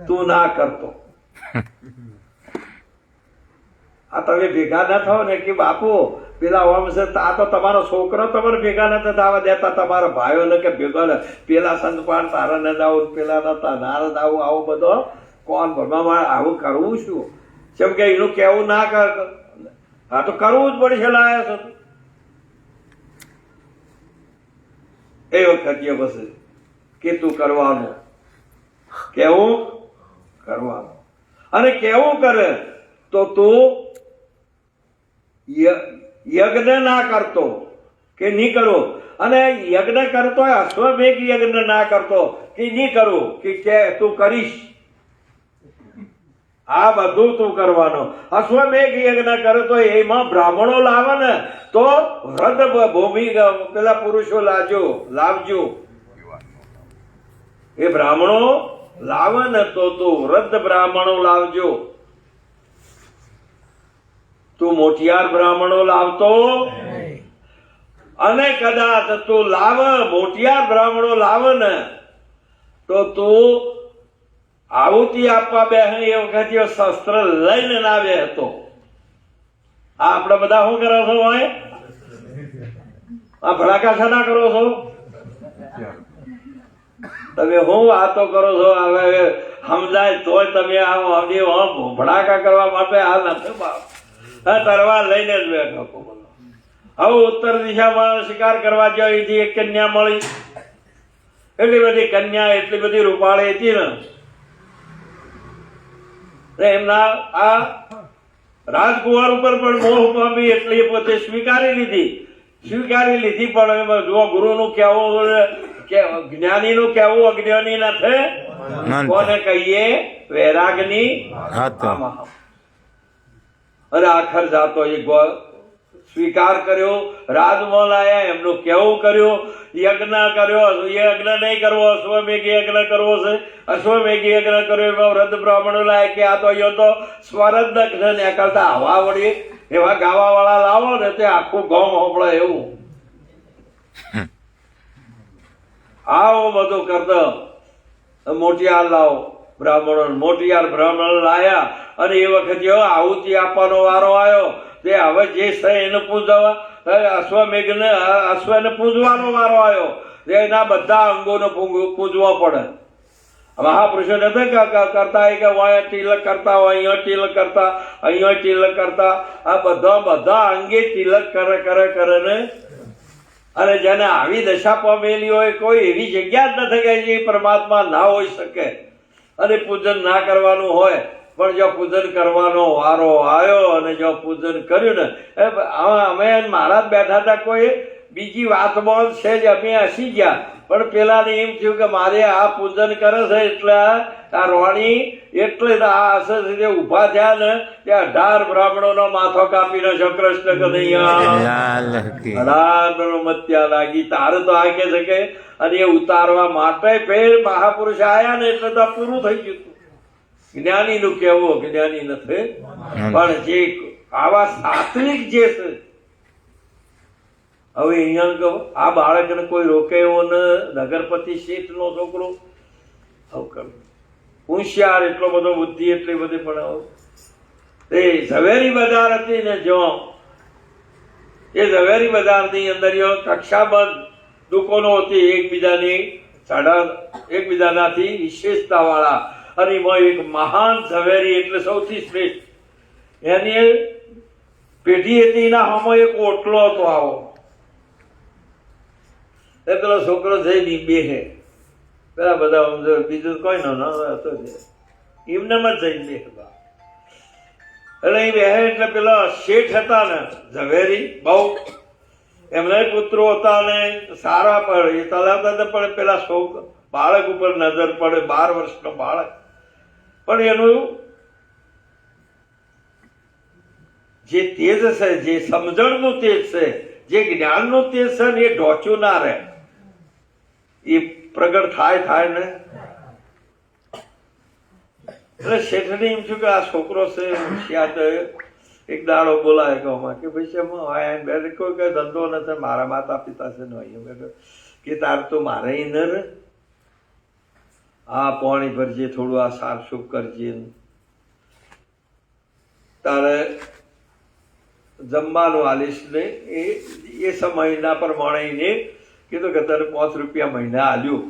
તું ના કરતો. આ તમે ભેગા ના થાવ ને કે બાપુ પેલા ઓમ છે આ તો તમારો છોકરો તમારે ભેગા નથી થવા દેતા, તમારા ભાઈઓને કે ભેગા પેલા સંતપાન તારા ન દાવું, પેલા નતા નાર દાવું, આવું બધો કોણ ભરવામાં આવું કરવું શું? જેમ કે એનું કેવું ના કર, આ તો કરવું જ પડશે. લાયા છે એ વખત પછી કે તું કરવાનું, કેવું કરવાનું. અને કેવું કરે તો તું યજ્ઞ ના કરતો કે નહીં કરો. અને યજ્ઞ કરતો અશ્વમેઘ યજ્ઞ ના કરતો કે નહીં કરું કે તું કરીશ. આ બધું તું કરવાનું. અશ્વમેઘ યજ્ઞ કરે તો એમાં બ્રાહ્મણો લાવે ને તો વૃદ્ધ ભૂમિ પેલા પુરુષો લાવજો. એ બ્રાહ્મણો લાવે ને તો તું વૃદ્ધ બ્રાહ્મણો લાવજો. તું મોટિયાર બ્રાહ્મણો લાવતો. અને કદાચ તું લાવ મોટિયાર બ્રાહ્મણો લાવ ને તો તું આહુતિ આપવા બે એ વખત શસ્ત્ર લઈને ના બે હતો. આ આપણે બધા શું કરો છો? હોય આ ભડાકા શાના કરો છો તમે? હું વાતો કરો છો? હવે સમજાય તોય તમે ભડાકા કરવા માટે આ નથી બાપ. તરવાર લઈને જ બેઠો. હવે ઉત્તર દિશામાં શિકાર કરવા ગયો, અહીંથી એક કન્યા મળી. એટલી બધી કન્યા, એટલી બધી રૂપાળી હતી ને એમના આ રાજકુમાર ઉપર પણ મોહ પામી, એટલી પોતે સ્વીકારી લીધી. પણ જો ગુરુનું કહેવું જ્ઞાનીનું કહેવું અજ્ઞાની નથી. કોને કહીએ? વૈરાગની. અને આખર જાતો એ સ્વીકાર કર્યો, રાજમાં લાયા, એમનું કેવું કર્યું, યજ્ઞ કર્યો. યજ્ઞ નહીં કરવો, અશ્વમેઘ યજ્ઞ કરવો છે. અશ્વમેઘ યજ્ઞ કર્યો એમાં વૃદ્ધ બ્રાહ્મણો લાયા કે આ તો સ્વરદ છે ને કરતા હવા વળી એવા ગાવા વાળા લાવો ને તે આખું ગામ હોપળે એવું. આવો બધું કરતો મોટિયાર લાવો બ્રાહ્મણો. મોટિયાર બ્રાહ્મણ લાયા અને એ વખતે આહુતિ આપવાનો વારો આવ્યો. તે હવે જે છે એને પૂજવા અશ્વને પૂજવાનો વારો આવ્યો. એના બધા અંગોને પૂજવા પડે. મહાપુરુષો નથી કરતા કે તિલક કરતા હોય, અહીંયા તિલક કરતા, અહીંયા તિલક કરતા. આ બધા અંગે તિલક કરે ને. અને જેને આવી દશા પામેલી હોય કોઈ એવી જગ્યા જ નથી કે જે પરમાત્મા ના હોઈ શકે અને પૂજન ના કરવાનું હોય. પણ જો પૂજન કરવાનો વારો આવ્યો અને જો પૂજન કર્યું ને, અમે મહારાજ બેઠા હતા, કોઈ બીજી વાતમાં છે જ અમે હસી ગયા. પણ પેલાને એમ થયું કે મારે આ પૂજન કરે છે એટલે આ રોણી એટલે આ હશે ઉભા થયા ને ત્યાં 18 બ્રાહ્મણોનો માથો કાપી નાખ્યો. કૃષ્ણ કનૈયા મત્યા લાગી. તારે તો આ કે છે કે અને એ ઉતારવા માટે ફેર મહાપુરુષ આયા ને એટલે તો પૂરું થઈ ગયું. જ્ઞાની નું કેવું જ્ઞાની નથી, પણ જે આવા સાત્વિક જે છે. હવે અહીંયા કહો આ બાળકને કોઈ રોકે એવો ને, નગરપતિ શેઠ નો છોકરો હોશિયાર, એટલો બધો બુદ્ધિ એટલી બધી, પણ એ ઝવેરી બજાર હતી ને, જો એ ઝવેરી બજાર ની અંદર કક્ષાબંધ દુકાનો હતી એકબીજાનાથી વિશેષતા વાળા. અને એમાં એક મહાન ઝવેરી એટલે સૌથી શ્રેષ્ઠ એની પેઢી હતી. એના હામાં એક ઓટલો હતો આવો. એ પેલો છોકરો જઈને બેહે, પેલા બધા બીજું કોઈ ના હતો એમને જ જઈને બેહે. એટલે એ બેહે એટલે પેલા શેઠ હતા ને ઝવેરી બહુ, એમના પુત્રો હતા ને સારા, પણ એ તલાવતા પણ પેલા બાળક ઉપર નજર પડે, 12 વર્ષનો બાળક. પણ એનું જે તેજ છે, જે સમજણનું તેજ છે, જે જ્ઞાનનું તેજ છે ને, એ ઢોચ્યું ના રહે, એ પ્રગટ થાય ને. એટલે શેઠને એમ છું કે આ છોકરો છે હોશિયાર છે. એક દાડો બોલાય ગામમાં કે ભાઈ છે બે કોઈ કઈ ધંધો નથી, મારા માતા પિતા છે નહીં કે તાર તો મારે ન રે, આ પાણી ભરજે, થોડું આ સાફ સુફ કરજે, તારે જમવાનું આલીશ ને એ સમયના પ્રમાણે કીધું કે તારે 5 રૂપિયા મહિના આલ્યું.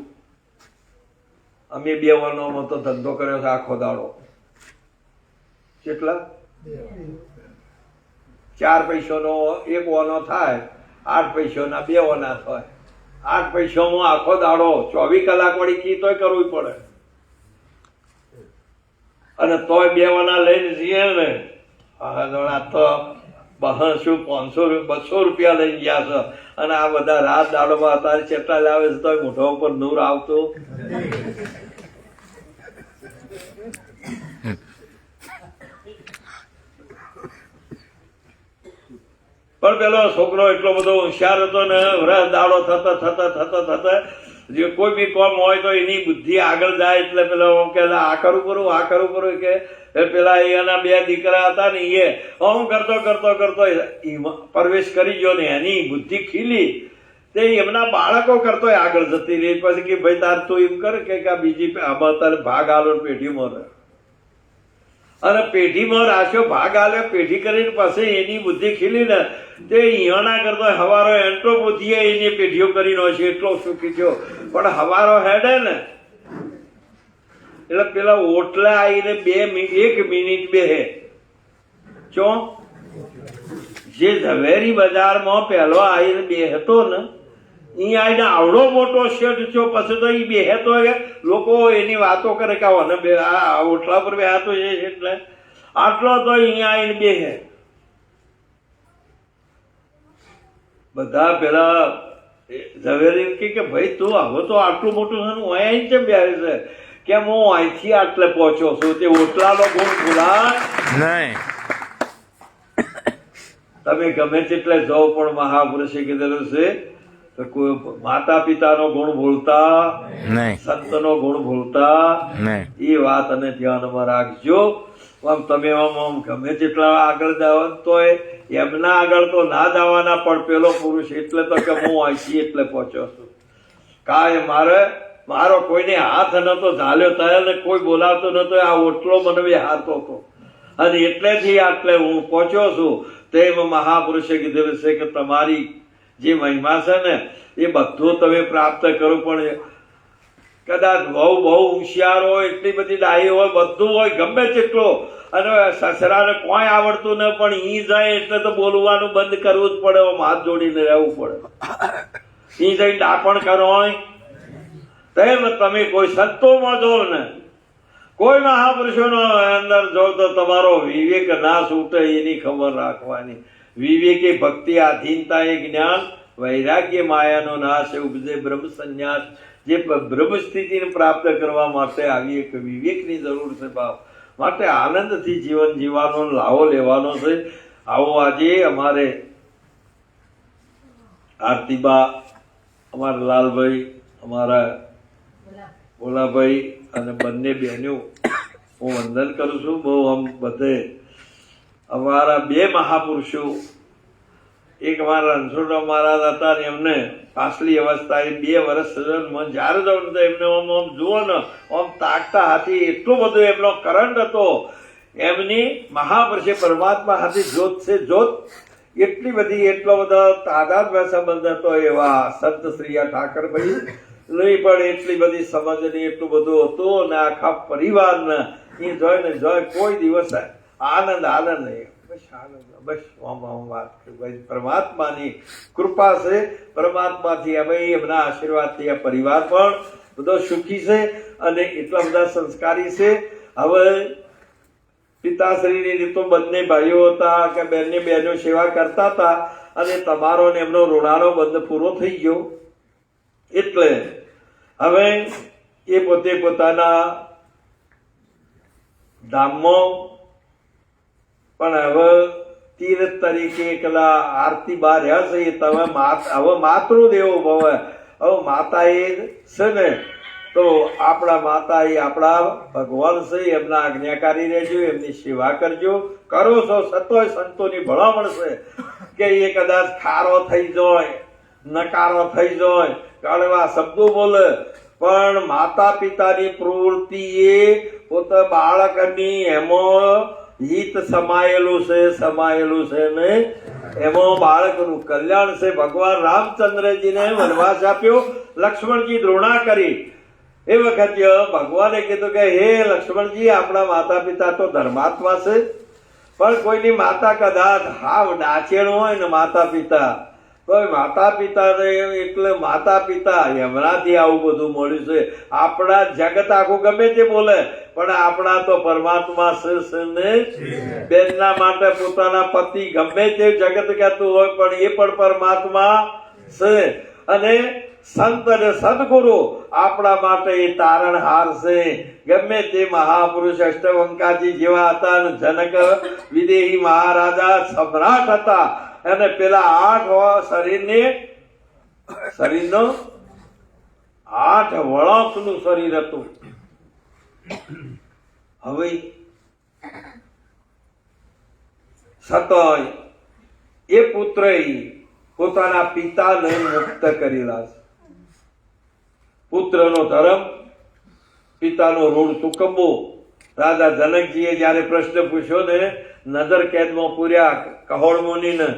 અમે 2 વનોમાં તો ધંધો કર્યો છે આખો દાડો. કેટલા 4 પૈસાનો 1 વનો થાય, 8 પૈસાના 2 વના થાય. 8 પૈસામાં આખો દાડો 24 કલાક વળી કી તોય કરવું પડે, અને તોય 2 વના લઈને જઈએ ને તો 200 રૂપિયા લઈને ગયા છે. અને આ બધા રાત દાડોમાં અત્યારે ચેટલા લાવે છે તોય મોઢા ઉપર નૂર આવતું. પણ પેલો છોકરો એટલો બધો હોશિયાર હતો ને, વરસ દાડો થતા જે કોઈ બી કોમ હોય તો એની બુદ્ધિ આગળ જાય. એટલે પેલો કે આ કરું કરું કે પેલા એના 2 દીકરા હતા ને એ હું કરતો પ્રવેશ કરી ગયો ને એની બુદ્ધિ ખીલી, તે એમના બાળકો કરતો આગળ જતી રહી. પછી કે ભાઈ તાર તું એમ કર કે બીજી આમાં તારે ભાગ આલો પેઢીમાં રહે, અને પેઢીમાં રાખ્યો ભાગ આલ્યો પેઢી કરીને પછી એની બુદ્ધિ ખીલી ને તે ઈયાના કરતો હવારો એન્ટ્રો બુદ્ધિએ એની પેઢીઓ કરીને હોય છે એટલો સુખી થયો. પણ હવારો હેડે ને એટલે પેલા ઓટલા આવીને 1 મિનિટ બેહે. ચો જે ઝવેરી બજારમાં પહેલો આવીને બેહતો ને ઈ આવીને આવડો મોટો શેઠ થયો, પછી તો ઈ બેહેતો લોકો એની વાતો કરે કે આ ઓટલા પર બેહાતો છે એટલે આટલો તો અહીંયા આવીને બેહે. બધા પેલા ઝવેરી કે ભાઈ તું હવે તો આટલું મોટું છે હું અહીં કેમ બેસે છે? કે હું અહીંથી આટલે પહોંચ્યો છું. તે ઓટલાનો ગુણ ભૂલા નહીં. તમે ગમે તેટલે જાઓ પણ મહાપુરુષે કીધેલું છે તો કોઈ માતા પિતાનો ગુણ ભૂલતા નહીં, સંતનો ગુણ ભૂલતા નહીં. એ વાત અને ધ્યાનમાં રાખજો. આમ તમે આમ ગમે તેટલા આગળ જાવ તોય એમના આગળ તો ના જવાના, પણ પેલો પુરુષ એટલે તો કે હું અહીંથી એટલે પહોંચ્યો છું. કાંઈ મારો કોઈને હાથ નતો ઝાલ્યો થયો ને કોઈ બોલાવતો નતો, આ ઓટલો મને બેહારતો હતો અને એટલેથી આટલે હું પહોંચ્યો છું. તેમ મહાપુરુષે કીધેલું છે કે તમારી જે મહિમા છે ને એ બધું તમે પ્રાપ્ત કરો. પણ કદાચ બહુ હોશિયાર હોય, એટલી બધી ડાહી હોય, બધું હોય ગમે તેટલો, અને સસરાને કોઈ આવડતું ન, પણ ઈ જાય એટલે તો બોલવાનું બંધ કરવું જ પડે, હાથ જોડીને રહેવું પડે. ઈ જઈને ડાપણ કરો હોય તેમ તમે કોઈ સંતોમાં જો ને કોઈ મહાપુરુષોનો અંદર જો તો તમારો વિવેક ના છૂટે એની ખબર રાખવાની. વિવેકે ભક્તિ, આધીનતા એ જ્ઞાન, વૈરાગ્ય માયાનો નાશ, ઉપજે બ્રહ્મ સંન્યાસ. જે બ્રહ્મ સ્થિતિને પ્રાપ્ત કરવા માટે આવી એક વિવેકની જરૂર છે બાપ. માટે આનંદથી જીવન જીવવાનો લાવો લેવાનો છે. આવો આજે અમારે આરતીબા, અમારા લાલભાઈ, અમારા ભોલાભાઈ અને બંને બહેનો હું વંદન કરું છું. બહુ આમ બધે અમારા 2 મહાપુરુષો, એક અમારા રણછોડરાવ મહારાજ હતા ને એમને પાછલી અવસ્થાએ 2 વર્ષ જયારે જાઉં તો એમને આમ જુઓ ને આમ તાકતા હતી, એટલો બધો એમનો કરંટ હતો. એમની મહાપુરુષે પરમાત્મા હાથી જોત છે જોત, એટલી બધી એટલો બધો તાદાદ સંબંધ હતો. એવા સંત શ્રી ઠાકરભાઈ નહીં પણ એટલી બધી સમજ નહીં, એટલું બધું હતું. અને આખા પરિવારને એ જોઈને કોઈ દિવસ આનંદ નહીં, બસ આનંદ, બસ વાત પરમાત્માની કૃપા છે. પરમાત્માથી અમે એમના આશીર્વાદથી આ પરિવાર પણ બધો સુખી છે અને એટલા બધા સંસ્કારી છે. હવે પિતાશ્રીની તો બંને ભાઈઓ હતા કે બંને બહેનો સેવા કરતા હતા, અને તમારો ને એમનો ઋણાનો બંધ પૂરો થઈ ગયો. એટલે હવે એ પોતે પોતાના ધામમાં પણ હવે તીર્થ તરીકે એકલા આરતી બા રહ્યા છે. તમે હવે માતૃદેવો ભવે. હવે માતા એ છે ને તો આપણા માતા એ આપણા ભગવાન છે, એમના આજ્ઞાકારી રહેજો, એમની સેવા કરજો. કરો છો સતોય સંતોની ભલામણ છે કે એ કદાચ ખારો થઈ જાય, નકારો થઈ જાય, કડવા શબ્દો બોલે, પણ માતા પિતાની પ્રવૃત્તિ એ પોતે બાળકની એમાં હિત સમાયેલું છે ને એમાં બાળકનું કલ્યાણ છે. ભગવાન રામચંદ્રજીને વનવાસ આપ્યો, લક્ષ્મણજી દ્રોણા કરી. એ વખતે ભગવાને કીધું કે હે લક્ષ્મણજી, આપણા માતા પિતા તો ધર્માત્મા છે, પણ કોઈની માતા કદાચ હાવ ડાચેણ હોય ને માતા પિતા, કોઈ માતા પિતા એટલે માતા પિતા એમનાથી આવું બધું મળ્યું છે. આપણા જગત આખું ગમે તે બોલે, પણ આપણા તો પરમાત્મા છે ને. બેનના માટે પોતાના પતિ ગમે તે જગત કહેતું હોય, પણ એ પણ પરમાત્મા છે. અને સંત અને સદગુરુ આપણા માટે એ તારણહાર છે. ગમે તે મહાપુરુષ અષ્ટવંકાજી જેવા હતા, જનક વિદેહી મહારાજા સમ્રાટ હતા, અને પેલા 8 શરીરનો 8 વળાંકનું શરીર હતું. હવે છતાંય એ પુત્રએ પોતાના પિતાને મુક્ત કરેલા છે. પુત્રનો ધર્મ, પિતાનો ઋણ ચૂકવવો. રાજા જનકજીએ જયારે પ્રશ્ન પૂછ્યો ને, નજર કેદમાં પૂર્યા કહોળ મુનિને,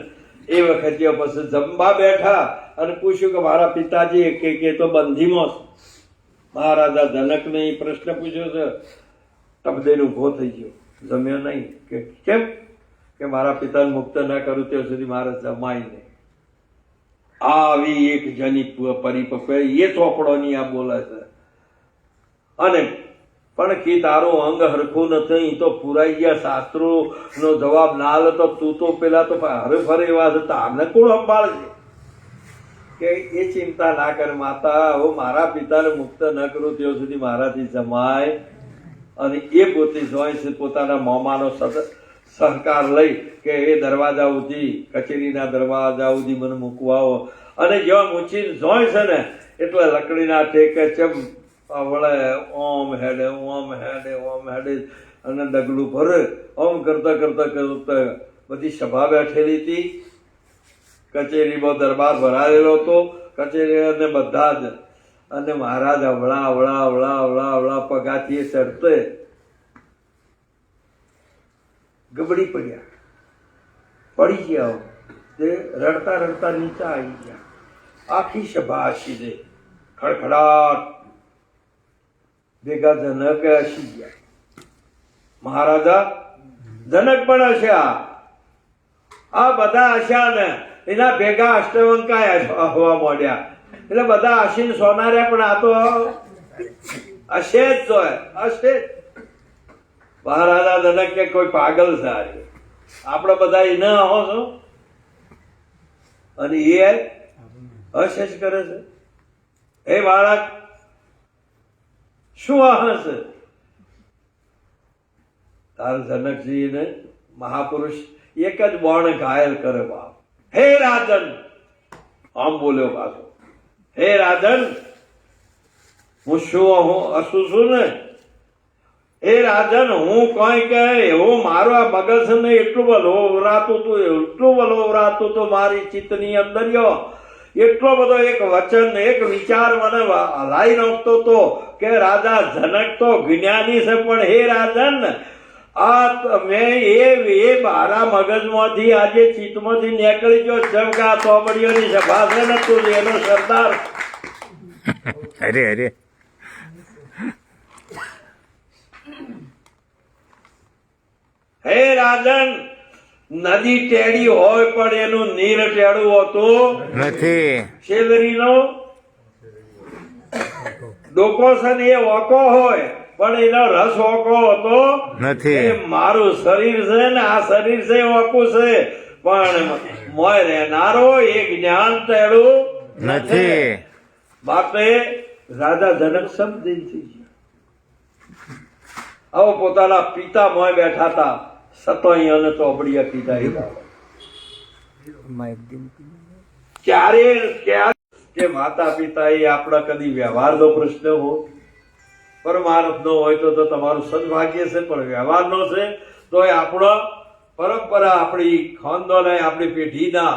એ વખતે પછી જમવા બેઠા અને પૂછ્યું કે મારા પિતાજી કે તો બંધીમાં છે. મહારાજા જનકને એ પ્રશ્ન પૂછ્યો છે, તબદેન ઉભો થઈ ગયો, જમ્યો નહીં. કે કેમ? કે મારા પિતાને મુક્ત ના કરું ત્યાં સુધી મારે જમાય નહીં. આવી એક જની પરિપક્વ એ ચોપડોની આ બોલે છે. અને પણ કે તારું અંગ હરખું નથી તો પુરાઈ ગયા, શાસ્ત્રો નો જવાબ ના આલે તો તું તો પેલા તો હરે ફરે એવા છે, તારને કોણ સંભાળશે? કે એ ચિંતા ના કર માતા, હું મારા પિતાને મુક્ત ન કરું ત્યાં સુધી મારાથી જમાય. અને એ પોતે જોય છે, પોતાના મોમાનો સહકાર લઈ કે એ દરવાજા સુધી, કચેરીના દરવાજા સુધી મને મૂકવાઓ. અને જેવા મૂચીને જોય છે ને એટલે લકડીના ટેકે ચમ વળે, ઓમ હેડે અને ડગલું ભરે. ઓમ કરતા કરતા બધી સભા બેઠેલી હતી. કચેરીમાં દરબાર ભરાયેલો હતો, કચેરી અને બધા જ. અને મહારાજ અવળા પગાથીએ ચડતે ગબડી પડી ગયા. તે રડતા નીચા આવી ગયા. આખી સભા હસી દે, ખડખડાટ ભેગા જનક હસી ગયા. મહારાજા જનક પણ હસ્યા. આ બધા હસ્યા ને એના ભેગા અષ્ટવંકા હવા માંડ્યા. એટલે બધા હસીને સોનાર્યા, પણ આ તો હશે જ જોય, હશે. મહારાજા જનક કે કોઈ પાગલ છે, આપણે બધા એ ના હો છો, અને એ હશે જ કરે છે. એ બાળક શું હશે? તાર જનકજી ને મહાપુરુષ એક જ બોર્ણ ઘાયલ કરે. બાપ, હે રાજન, આમ બોલ્યો પાછો, હે રાજન, હું શું છું ને? હે રાજન, હું કઈ કે એવું મારું આ મગજ ને એટલું વલોવરાતું હતું મારી ચિત્તની અંદર એટલો બધો એક વચન, એક વિચાર મને હલાઈ નાખતો હતો કે રાજા જનક તો જ્ઞાની છે, પણ હે રાજન, આ મેં એ મારા મગજમાંથી આજે ચિત્તમાંથી નીકળી ગયો. જેમ કે આ ચોપડીઓની સભા છે ને, તું એનો સરદાર. અરે હે રાજન, નદી ટેડી હોય પણ એનું નીર ટેડું હોતું નથી. શેલરીનો ડોકો છે ને એ ઓકો હોય, પણ એનો રસ ઓકો હોતો નથી. મારું શરીર છે ને, આ શરીર છે ઓકું છે, પણ મોય રહેનારો એ જ્ઞાન ટેડું નથી. બાપે રાજા જનક સમજી થઈ ગયા. આવો પોતાના પિતા મોય બેઠા હતા, સતોઈ અને ચોપડીએ કીધા. ક્યારે કે માતા પિતા એ આપણા કદી વ્યવહારનો પ્રશ્ન હો, પરમાર્થ નો હોય તો તમારું સદભાગ્ય છે, પણ વ્યવહારનો છે તો એ આપણો પરંપરા, આપણી ખાનદાન, આપણી પેઢીના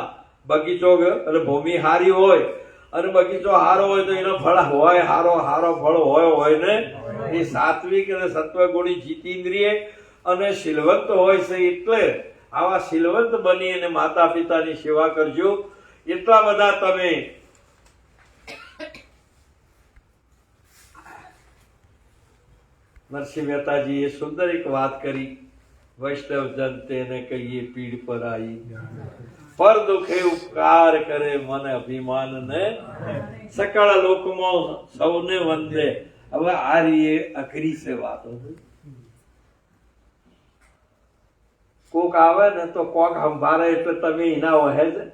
બગીચો અને ભૂમિ હારી હોય અને બગીચો હારો હોય તો એનો ફળ હોય, હારો ફળ હોય ને એ સાત્વિક અને સત્વગુણી જીતેન્દ્રિય અને શીલવંત હોય છે. એટલે આવા શીલવંત બની અને માતા પિતાની સેવા કરજો. એટલા બધા તમે નરસિંહ મહેતાજી એ સુંદર એક વાત કરી, વૈષ્ણવ જન તેને કહીએ પીડ પર આવી, પર દુખે ઉપકાર કરે મન અભિમાન ને, સકળ લોકમાં સૌને વંદે. હવે આ રીએ અઘરી છે વાતો. કોક આવે ને તો કોક સંભાળે એટલે તમે એના વહે છે,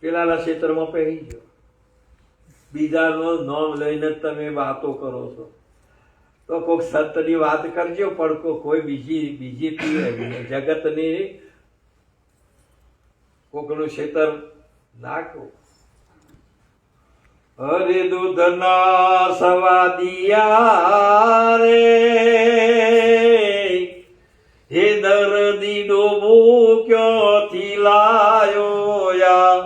પેલાના ક્ષેત્રમાં પહેરી ગયો, બીજાનું નામ લઈને તમે વાતો કરો છો. તો કોક સંતની વાત કરજો, પણ કોઈ બીજી જગતની કોકનું ક્ષેત્ર નાખો. હરે દૂધના સવાદિયા રે, હે દર્દી ડોબું ક્યોથી લાયો યા,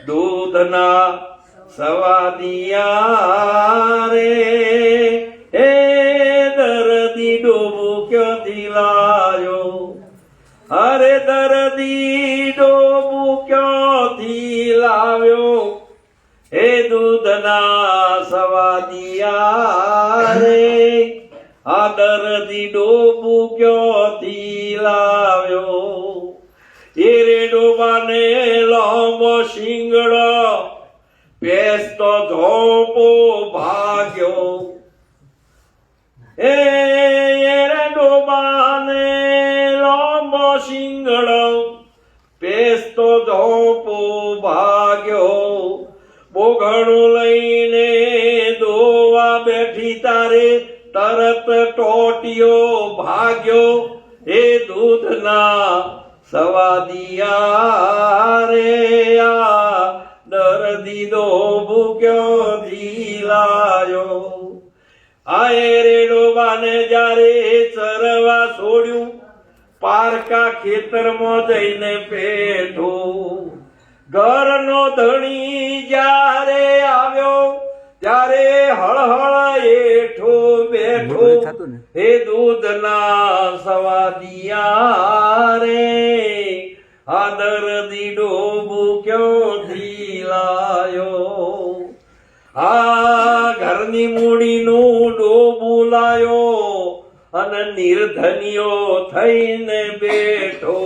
દૂધના સવાદિયા રે, હે દર્દી ડોબું ક્યોથી લાયો, અરે દર્દી ડોબું ક્યોથી લાવ્યો, હે દૂધના સવાદિયા રે, આ દર્દી ડોબું ક્યોથી લાવ્યો. એ રે ડોબાને લાંબો શિંગડો પેસતો ધોપો ભાગ્યો, એ રે ડોબાને લાંબો શિંગડો પેસતો ધોપો ભાગ્યો, બોઘણું લઈને દોવા બેઠી તારે તરત ટોટિયો ભાગ્યો, એ દૂધના સવાદિયા રે, આ દર્દી ડોબું ક્યોથી લાયો. આ રે ડોબાને જ્યારે ચરવા છોડ્યું, પારકા ખેતરમાં જઈને બેઠો, ઘરનો ધણી જ્યારે આવ્યો ત્યારે હળહળ એઠો બેઠો, હે દૂધના સવાદિયા રે, આ દર્દી ડોબું ક્યોથી લાયો. આ ઘરની મૂડીનું ડોબું લાયો અને નિર્ધનિયો થઈને બેઠો.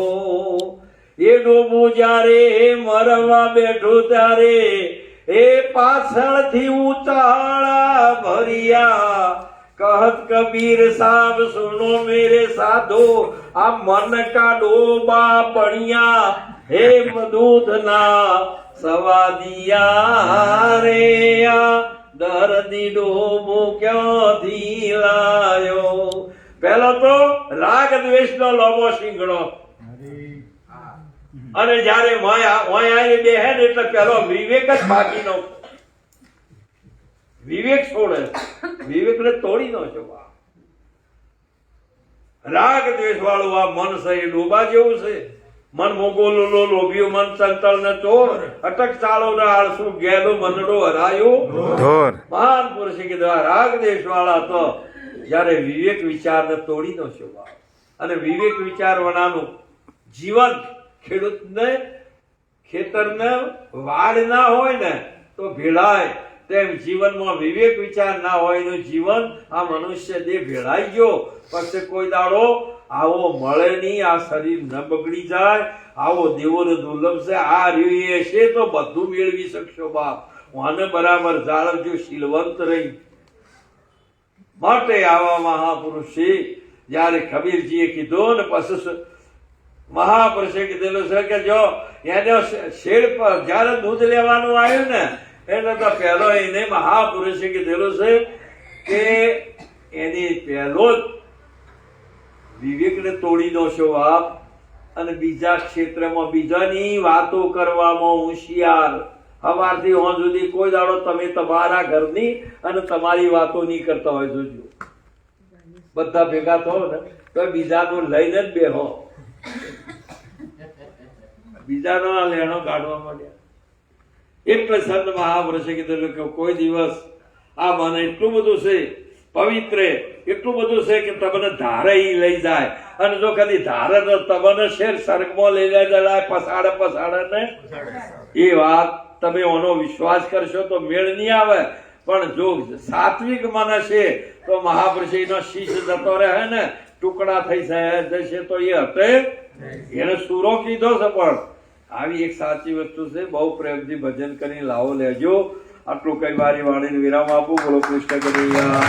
એ ડોબું જ્યારે મરવા બેઠું ત્યારે એ પાછળથી ઉચાળા ભર્યા, કહત કબીર સાબ સુનો મેરે સાધો, આ મન કા ડોબા બણિયા, હે દૂધના સવાદિયા રે, આ દર્દી ડોબું ક્યોથી લાયો. પેલો તો રાગ દ્વેષ નો લોભો શીંગડો, અને જયારે બેહે ને એટલે પેલો વિવેક જ ભાગી નો, વિવેક છોડે, વિવેક ને તોડી નો છો. રાગ દ્વેષ વાળું આ મન છે એ ડોબા જેવું છે. મન મોગોલો લોભિયું, મન ચંચળ ને ચોર, અટક ચાલો ને આળસુ ગેલો મનડો હરાયું ઢોર. મહાન પુરુષે કીધું આ રાગ દ્વેષ વાળા તો જયારે વિવેક વિચાર ને તોડી નો છો, અને વિવેક વિચાર વાળાનું જીવન, ખેડૂતને ખેતરને વાડ ના હોય ને તો ભેળાય, તેમ જીવનમાં વિવેક વિચાર ના હોય એનું જીવન આ મનુષ્ય દેહ ભેળાઈ ગયો. પછી કોઈ દાડો આવો મળે નહીં, આ શરીર ન બગડી જાય, આવો દેવોને દુર્લભ છે. આ રહ્યું છે તો બધું મેળવી શકશો બાપ. આને બરાબર જાળવજો, શીલવંત રહી. માટે આવા મહાપુરુષે જયારે કબીરજીએ કીધું ને પછી મહાપુરુષે કીધેલું છે કે જો એને શેડ પર જયારે દૂધ લેવાનું આવ્યું ને એટલે તો પહેલો એને મહાપુરુષે કીધેલું છે કે એની પહેલો જ વિવેકને તોડી દો છો આપ, અને બીજા ક્ષેત્રમાં બીજાની વાતો કરવામાં હોશિયાર, સવારથી હોં સુધી કોઈ દાડો તમે તમારા ઘરની અને તમારી વાતો નહીં કરતા હોય જોજો. બધા ભેગા થો ને તો બીજાનું લઈને જ બેહો, બીજાનો આ લેણો કાઢવા માંડ્યા. એટલે સંત મહાપુરુષે કીધું કે કોઈ દિવસ આ મને એટલું બધું છે પવિત્ર, એટલું બધું છે કે તમને ધારે ઈ લઈ જાય, અને જો કદી ધારે તો તમને શેર સ્વર્ગમાં લઈ જાય પસાડે ને એ વાત તમે એનો વિશ્વાસ કરશો તો મેળ નહીં આવે. પણ જો સાત્વિક મન છે તો મહાપુરુષ નો શિષ્ય જતો રહે ને ટુકડા થઈ જશે તો એ હતે એને સુરો કીધો છે. પણ આવી એક સાચી વસ્તુ છે, બહુ પ્રેમથી ભજન કરી લાવો લેજો. આટલું કઈ મારી વાણીને વિરામ આપું. બોલો કૃષ્ણ કનૈયા.